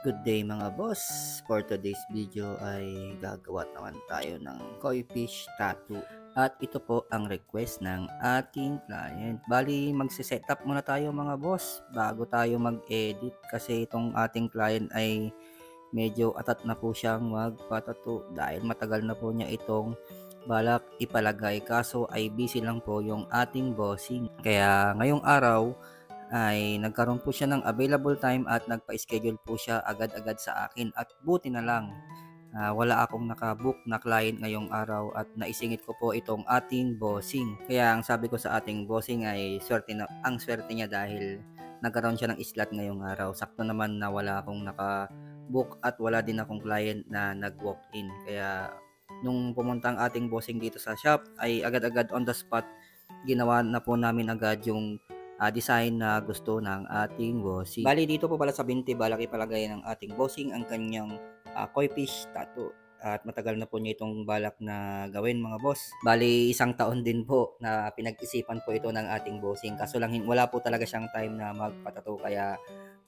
Good day mga boss! For today's video ay gagawa naman tayo ng koi fish tattoo. At ito po ang request ng ating client. Bali magsisetup muna tayo mga boss bago tayo mag-edit kasi itong ating client ay medyo atat na po siyang magpatattoo dahil matagal na po niya itong balak ipalagay kaso ay busy lang po yung ating bossing. Kaya ngayong araw ay nagkaroon po siya ng available time at nagpa-schedule po siya agad-agad sa akin at buti na lang wala akong nakabook na client ngayong araw at naisingit ko po itong ating bossing. Kaya ang sabi ko sa ating bossing ay ang swerte niya dahil nagkaroon siya ng slot ngayong araw. Sakto naman na wala akong nakabook at wala din akong client na nag-walk-in. Kaya nung pumunta ang ating bossing dito sa shop ay agad-agad on the spot ginawa na po namin agad yung design na gusto ng ating bossing. Bali dito po pala sa binti balak ipalagay ng ating bossing ang kanyang koi fish tattoo. At matagal na po niya itong balak na gawin mga boss. Bali isang taon din po na pinag-isipan po ito ng ating bossing. Kaso lang wala po talaga siyang time na magpatattoo kaya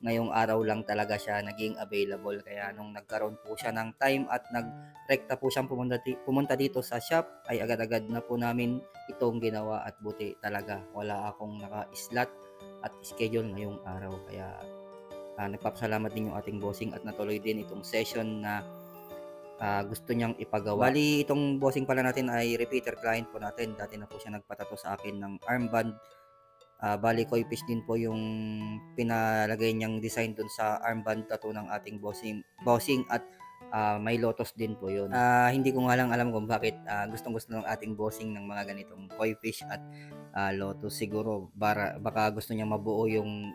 ngayong araw lang talaga siya naging available. Kaya nung nagkaroon po siya ng time at nagrekta po siyang pumunta dito sa shop ay agad-agad na po namin itong ginawa at buti talaga wala akong naka-slot at schedule ngayong araw. Kaya nagpapasalamat din yung ating bossing at natuloy din itong session na gusto niyang ipagawa. Bali itong bossing pala natin ay repeater client po natin. Dati na po siya nagpatato sa akin ng armband. Bali koi fish din po yung pinalagay niyang design dun sa armband tattoo ng ating bossing at may lotus din po yun. Hindi ko nga lang alam kung bakit gustong gusto ng ating bossing ng mga ganitong koi fish at lotus. Siguro baka gusto niya mabuo yung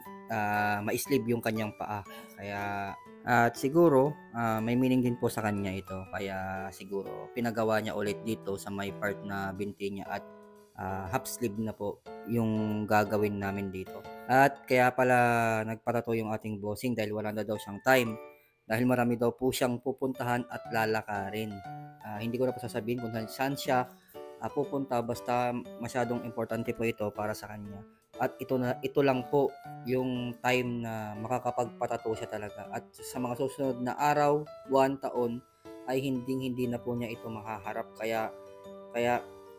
ma-sleeve yung kanyang paa. Kaya at siguro may meaning din po sa kanya ito. Kaya siguro pinagawa niya ulit dito sa may part na binti niya at half sleeve na po yung gagawin namin dito. At kaya pala nagpatato yung ating bossing dahil wala na daw siyang time. Dahil marami daw po siyang pupuntahan at lalakarin. Hindi ko na po sasabihin kung saan siya pupunta basta masyadong importante po ito para sa kanya. At ito lang po yung time na makakapagpatato siya talaga. At sa mga susunod na araw, buwan, taon ay hindi na po niya ito makaharap. Kaya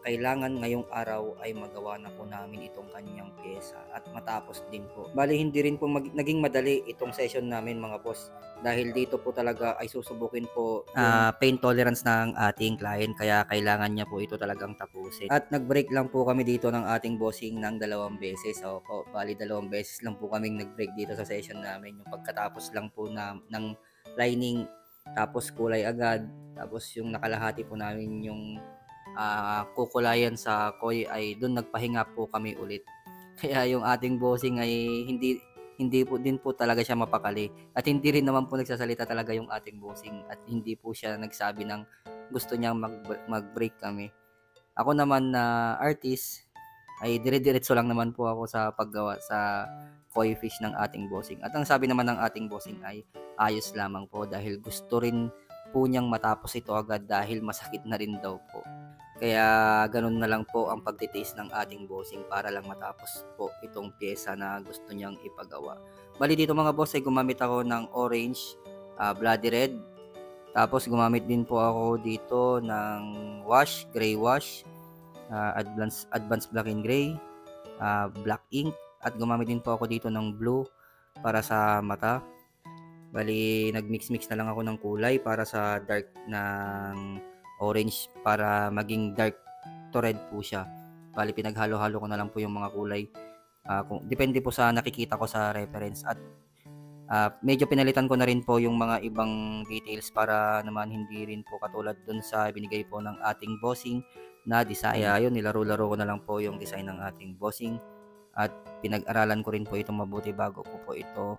kailangan ngayong araw ay magawa na po namin itong kanyang pyesa at matapos din po. Bali hindi rin po naging madali itong session namin mga boss dahil dito po talaga ay susubukin po pain tolerance ng ating client kaya kailangan niya po ito talagang tapusin. At nag-break lang po kami dito ng ating bossing ng 2 beses. Opo, bali 2 beses lang po kaming nag-break dito sa session namin. Yung pagkatapos lang po ng lining tapos kulay agad tapos yung nakalahati po namin yung kukulayan sa koi ay doon nagpahinga po kami ulit. Kaya yung ating bossing ay hindi po din po talaga siya mapakali at hindi rin naman po nagsasalita talaga yung ating bossing at hindi po siya nagsabi ng gusto niyang mag-break kami. Ako naman na artist ay dire-diretso lang naman po ako sa paggawa sa koi fish ng ating bossing. At ang sabi naman ng ating bossing ay ayos lamang po dahil gusto rin po niyang matapos ito agad dahil masakit na rin daw po. Kaya ganun na lang po ang pagtitiis ng ating bossing para lang matapos po itong pyesa na gusto niyang ipagawa. Bali dito mga boss ay gumamit ako ng orange, bloody red. Tapos gumamit din po ako dito ng wash, gray wash, advanced black and gray, black ink. At gumamit din po ako dito ng blue para sa mata. Bali nagmix-mix na lang ako ng kulay para sa dark ng orange para maging dark to red po siya. Bali pinaghalo-halo ko na lang po yung mga kulay. Depende po sa nakikita ko sa reference at medyo pinalitan ko na rin po yung mga ibang details para naman hindi rin po katulad dun sa binigay po ng ating bossing na design. Kaya yun, nilaro-laro ko na lang po yung design ng ating bossing at pinag-aralan ko rin po ito mabuti bago ko po ito.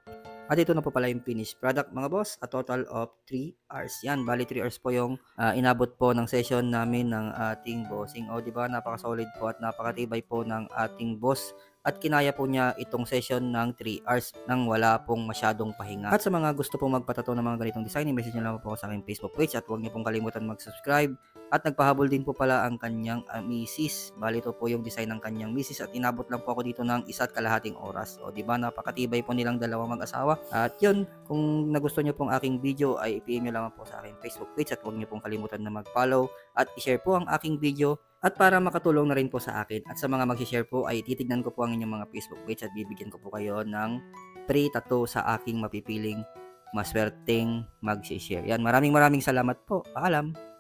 At ito na po pala yung finished product mga boss, a total of 3 hours. Yan, bali 3 hours po yung inabot po ng session namin ng ating bossing. O diba, napaka-solid po at napakatibay po ng ating boss at kinaya po niya itong session ng 3 hours nang wala pong masyadong pahinga. At sa mga gusto pong magpatato ng mga ganitong design, i-message niyo lang po ako sa aking Facebook page at huwag niyo pong kalimutan mag-subscribe. At nagpahabol din po pala ang kanyang misis. Bali ito po yung design ng kanyang misis at inabot lang po ako dito ng 1.5 oras. O di ba napakatibay po nilang dalawang mag-asawa. At yun, kung nagustuhan niyo pong aking video ay i-PM niyo lamang po sa aking Facebook page at huwag niyo pong kalimutan na mag-follow at i-share po ang aking video. At para makatulong na rin po sa akin at sa mga mag-share po ay titignan ko po ang inyong mga Facebook page at bibigyan ko po kayo ng free tattoo sa aking mapipiling maswerteng mag-share. Yan, maraming salamat po. Paalam.